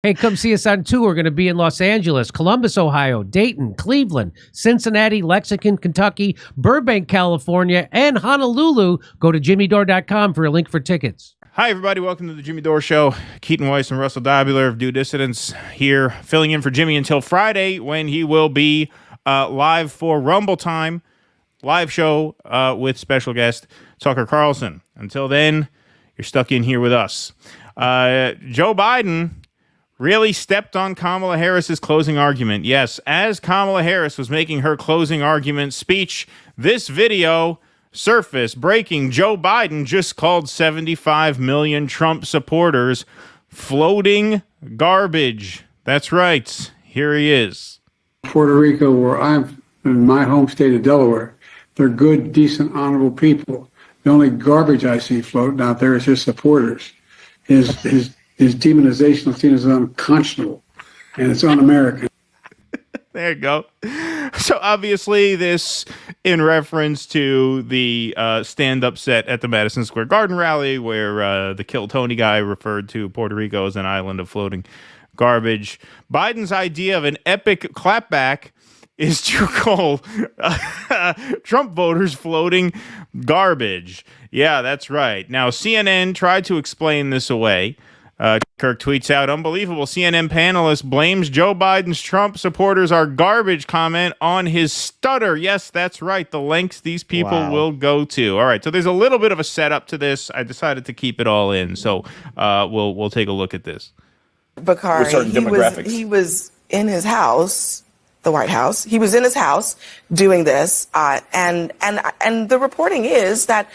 Hey, come see us on tour. We're going to be in Los Angeles, Columbus, Ohio, Dayton, Cleveland, Cincinnati, Lexington, Kentucky, Burbank, California, and Honolulu. Go to jimmydore.com for a link for tickets. Hi, everybody. Welcome to the Jimmy Dore Show. Keaton, Weiss, and Russell Dobular of Due Dissidence here, filling in for Jimmy until Friday when he will be live for Rumble Time, live show with special guest Tucker Carlson. Until then, you're stuck in here with us. Joe Biden really stepped on Kamala Harris's closing argument. Yes, as Kamala Harris was making her closing argument speech, this video surfaced breaking. Joe Biden just called 75 million Trump supporters floating garbage. That's right. Here he is. Puerto Rico, where I'm in my home state of Delaware, they're good, decent, honorable people. The only garbage I see floating out there is his supporters. His demonization is seen as unconscionable, and it's un-American. There you go. So obviously this in reference to the stand-up set at the Madison Square Garden rally where the Kill Tony guy referred to Puerto Rico as an island of floating garbage. Biden's idea of an epic clapback is to call Trump voters floating garbage. Yeah, that's right. Now, CNN tried to explain this away. Kirk tweets out, unbelievable. CNN panelist blames Joe Biden's Trump supporters are garbage comment on his stutter. Yes, that's right. The lengths these people will go to. All right. So there's a little bit of a setup to this. I decided to keep it all in. So we'll take a look at this. Bakari, he was in his house, the White House. He was in his house doing this. And the reporting is that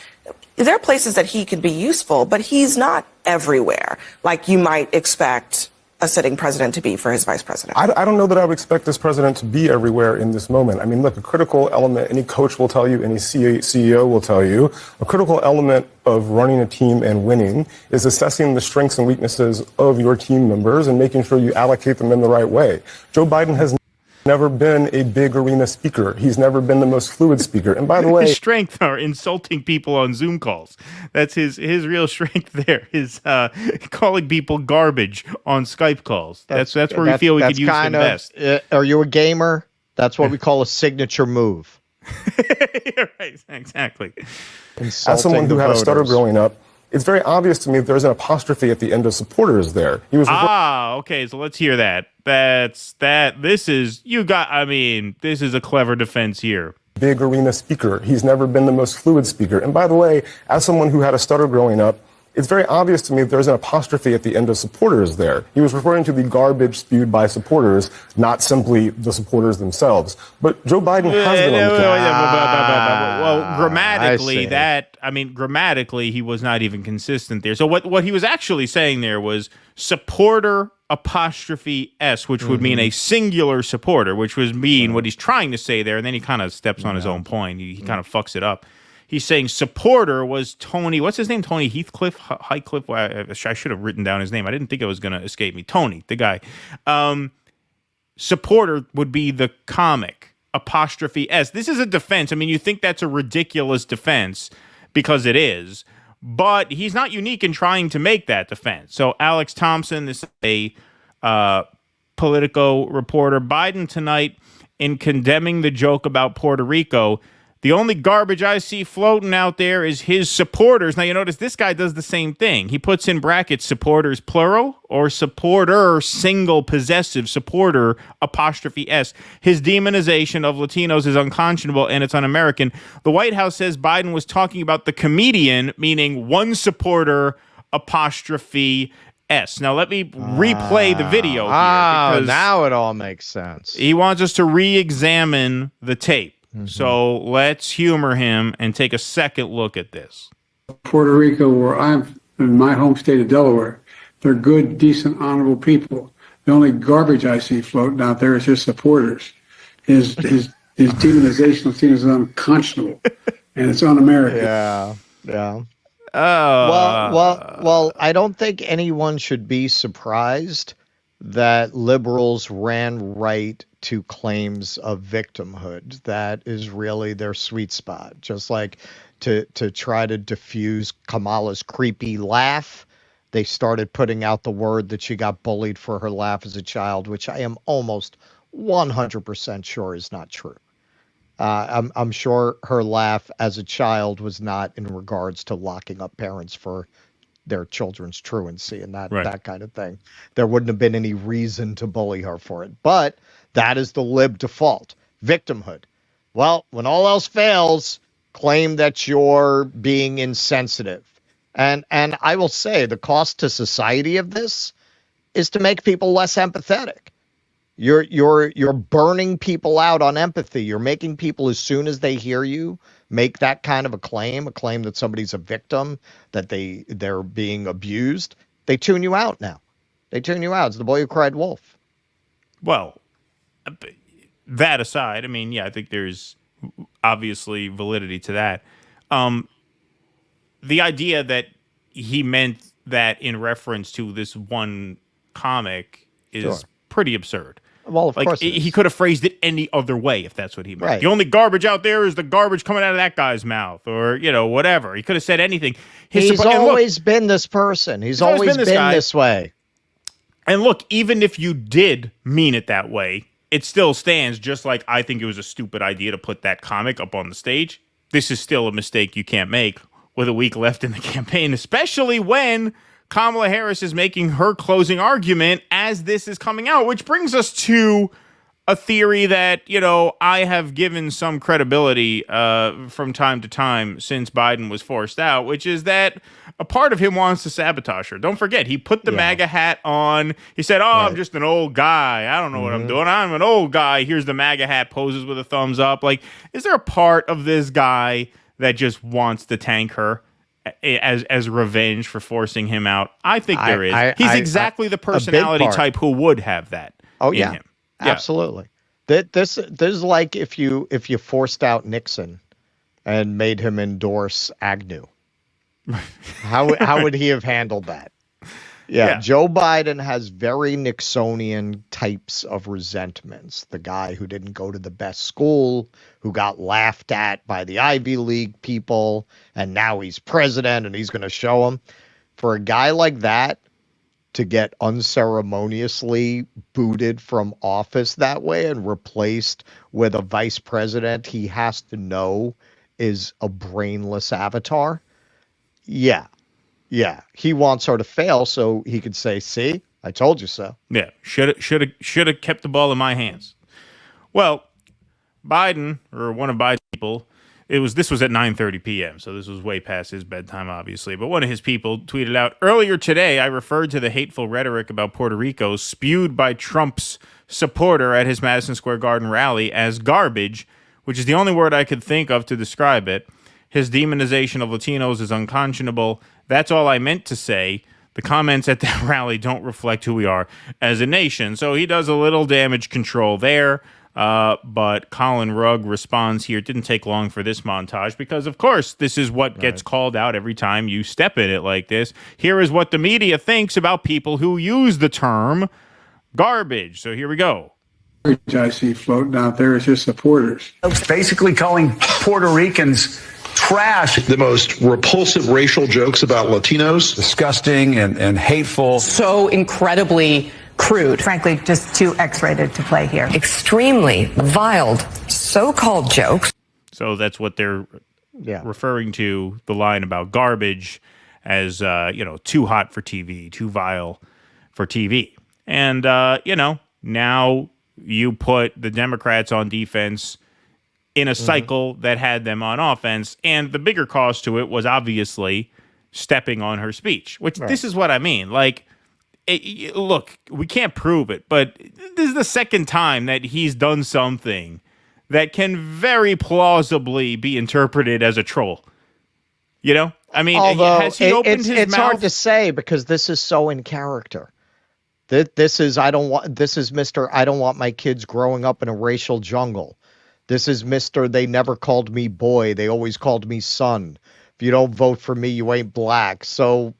there are places that he could be useful, but he's not everywhere like you might expect a sitting president to be for his vice president. I don't know that I would expect this president to be everywhere in this moment. I mean, look, a critical element, any coach will tell you, any CEO will tell you, a critical element of running a team and winning is assessing the strengths and weaknesses of your team members and making sure you allocate them in the right way. Joe Biden has never been a big arena speaker. He's never been the most fluid speaker. And by the way, his strength are insulting people on Zoom calls. That's his real strength there. His calling people garbage on Skype calls. That's where we feel we could use him best. Are you a gamer? That's what we call a signature move. Right, exactly. As someone who had a stutter growing up, it's very obvious to me that there's an apostrophe at the end of supporters there. He was okay, so let's hear that. This is a clever defense here. Big arena speaker. He's never been the most fluid speaker. And by the way, as someone who had a stutter growing up, it's very obvious to me that there's an apostrophe at the end of supporters there. He was referring to the garbage spewed by supporters, not simply the supporters themselves. But Joe Biden has been on the Well, grammatically, he was not even consistent there. So what he was actually saying there was supporter apostrophe S, which would mean a singular supporter, which would mean what he's trying to say there. And then he kind of steps on his own point. He kind of fucks it up. He's saying supporter was Tony. What's his name? Tony Heathcliff? Highcliffe? I should have written down his name. I didn't think it was going to escape me. Tony, the guy. Supporter would be the comic. Apostrophe S. This is a defense. I mean, you think that's a ridiculous defense because it is. But he's not unique in trying to make that defense. So Alex Thompson, this is a Politico reporter. Biden tonight, in condemning the joke about Puerto Rico, the only garbage I see floating out there is his supporters. Now, you notice this guy does the same thing. He puts in brackets supporters plural or supporter single possessive supporter apostrophe S. His demonization of Latinos is unconscionable and it's un-American. The White House says Biden was talking about the comedian, meaning one supporter apostrophe S. Now, let me replay the video here. Because now it all makes sense. He wants us to re-examine the tape. So let's humor him and take a second look at this. Puerto Rico, where I'm in my home state of Delaware, they're good, decent, honorable people. The only garbage I see floating out there is his supporters. His demonization is seen as unconscionable, and it's un-American. Yeah. Well, I don't think anyone should be surprised that liberals ran right to claims of victimhood. That is really their sweet spot. Just like to try to diffuse Kamala's creepy laugh, they started putting out the word that she got bullied for her laugh as a child, which I am almost 100% sure is not true. I'm sure her laugh as a child was not in regards to locking up parents for their children's truancy and that kind of thing. There wouldn't have been any reason to bully her for it. But that is the lib default. Victimhood. Well, when all else fails, claim that you're being insensitive. And I will say the cost to society of this is to make people less empathetic. You're burning people out on empathy. You're making people, as soon as they hear you make that kind of a claim that somebody's a victim, that they're being abused, they tune you out now. They tune you out. It's the boy who cried wolf. Well, that aside, I mean, yeah, I think there's obviously validity to that. The idea that he meant that in reference to this one comic is pretty absurd. Well, of course he could have phrased it any other way if that's what he meant. Right. The only garbage out there is the garbage coming out of that guy's mouth, or whatever. He could have said anything. He's always been this person. He's always been this way. And look, even if you did mean it that way, it still stands. Just like I think it was a stupid idea to put that comic up on the stage. This is still a mistake you can't make with a week left in the campaign, especially when Kamala Harris is making her closing argument as this is coming out, which brings us to a theory that, I have given some credibility from time to time since Biden was forced out, which is that a part of him wants to sabotage her. Don't forget, he put the MAGA hat on. He said, I'm just an old guy. I don't know what I'm doing. I'm an old guy. Here's the MAGA hat, poses with a thumbs up. Like, is there a part of this guy that just wants to tank her as revenge for forcing him out? I think there is. He's exactly the personality type who would have that in him. Yeah. Absolutely. This is like if you forced out Nixon and made him endorse Agnew. How would he have handled that? Yeah, Joe Biden has very Nixonian types of resentments. The guy who didn't go to the best school, who got laughed at by the Ivy League people, and now he's president and he's going to show them. For a guy like that to get unceremoniously booted from office that way and replaced with a vice president he has to know is a brainless avatar. Yeah, he wants her to fail so he could say, "See, I told you so." Yeah, should have kept the ball in my hands. Well, Biden, or one of Biden's people, this was at 9:30 p.m., so this was way past his bedtime, obviously. But one of his people tweeted out, "Earlier today, I referred to the hateful rhetoric about Puerto Rico spewed by Trump's supporter at his Madison Square Garden rally as garbage, which is the only word I could think of to describe it. His demonization of Latinos is unconscionable. That's all I meant to say. The comments at that rally don't reflect who we are as a nation." So he does a little damage control there. But Colin Rugg responds here. It didn't take long for this montage because, of course, this is what gets called out every time you step in it like this. Here is what the media thinks about people who use the term garbage. So here we go. I see floating out there is his supporters. Basically calling Puerto Ricans trash. The most repulsive racial jokes about Latinos. Disgusting and hateful. So incredibly crude. Frankly, just too X-rated to play here. Extremely vile so-called jokes. So that's what they're referring to, the line about garbage as, too hot for TV, too vile for TV. And, now you put the Democrats on defense in a cycle that had them on offense. And the bigger cost to it was obviously stepping on her speech, which this is what I mean. Like, look, we can't prove it, but this is the second time that he's done something that can very plausibly be interpreted as a troll. I mean, has he opened his mouth? It's hard to say because this is so in character. This is I don't want my kids growing up in a racial jungle. This is Mr. They never called me boy. They always called me son. If you don't vote for me, you ain't black. So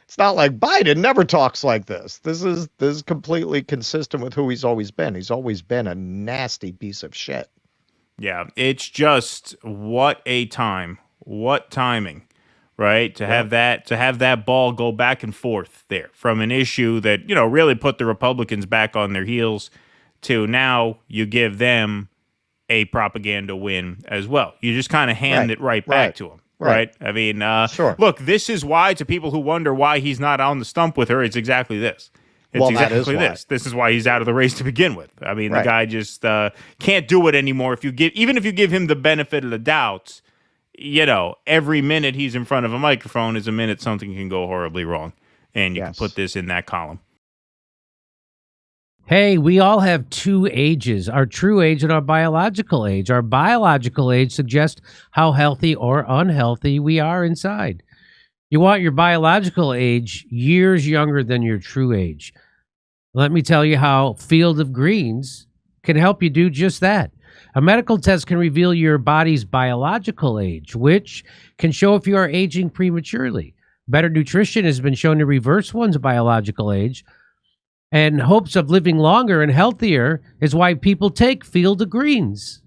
it's not like Biden never talks like this. This is completely consistent with who he's always been. He's always been a nasty piece of shit. Yeah, it's just what a time. What timing. right? To have that ball go back and forth there from an issue that, you know, really put the Republicans back on their heels to now you give them a propaganda win as well. You just kind of hand it right back to them. Right. I mean, look, this is why, to people who wonder why he's not on the stump with her, it's exactly this. It's exactly this. This is why he's out of the race to begin with. I mean, the guy just can't do it anymore. Even if you give him the benefit of the doubt, you know, every minute he's in front of a microphone is a minute something can go horribly wrong. And you can put this in that column. Hey, we all have two ages, our true age and our biological age. Our biological age suggests how healthy or unhealthy we are inside. You want your biological age years younger than your true age. Let me tell you how Field of Greens can help you do just that. A medical test can reveal your body's biological age, which can show if you are aging prematurely. Better nutrition has been shown to reverse one's biological age, and hopes of living longer and healthier is why people take Field of Greens.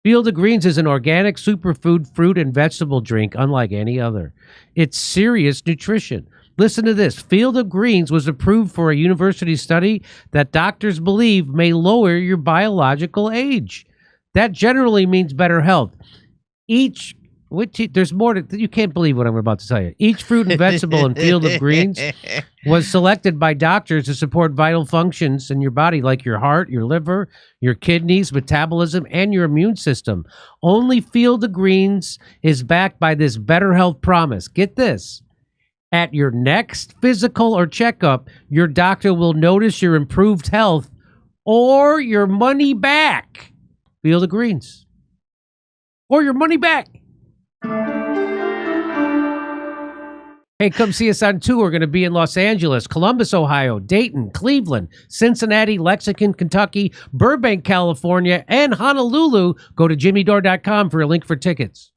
Field of Greens is an organic superfood fruit and vegetable drink unlike any other. It's serious nutrition. Listen to this. Field of Greens was approved for a university study that doctors believe may lower your biological age. That generally means better health. There's more to, you can't believe what I'm about to tell you. Each fruit and vegetable in Field of Greens was selected by doctors to support vital functions in your body, like your heart, your liver, your kidneys, metabolism, and your immune system. Only Field of Greens is backed by this better health promise. Get this. At your next physical or checkup, your doctor will notice your improved health or your money back. Field of Greens. Or your money back. Hey, come see us on tour. We're going to be in Los Angeles, Columbus, Ohio, Dayton, Cleveland, Cincinnati, Lexington, Kentucky, Burbank, California, and Honolulu. Go to jimmydore.com for a link for tickets.